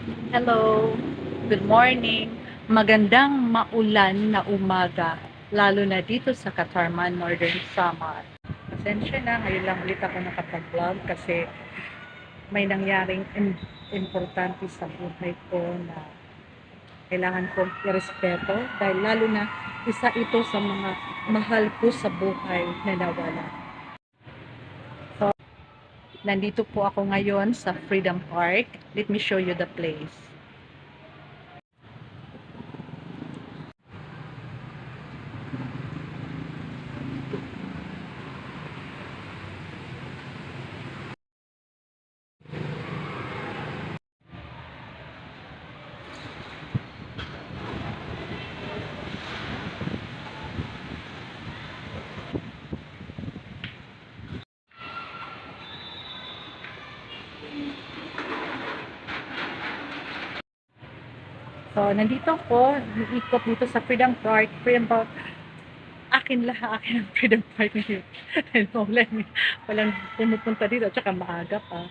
Hello, good morning. Magandang maulan na umaga, lalo na dito sa Katarman, Northern Samar. Pasensya na, ngayon lang ulit ako nakapag-vlog kasi may nangyaring importante sa buhay ko na kailangan kong irespeto dahil lalo na isa ito sa mga mahal ko sa buhay na nawala. So, nandito po ako ngayon sa Freedom Park. Let me show you the place. So, nandito ako, iikot dito sa Freedom Park. Freedom Park, akin lahat, akin ang Freedom Park ngayon. Dahil walang pumupunta dito, tsaka maaga pa.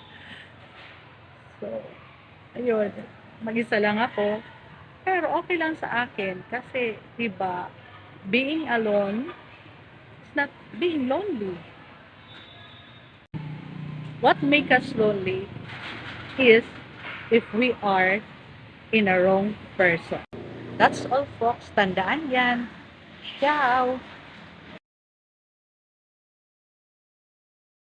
So, ayun, mag-isa lang ako. Pero okay lang sa akin kasi, diba, being alone is not being lonely. What makes us lonely is if we are in a wrong person. That's all folks, tandaan yan. Ciao!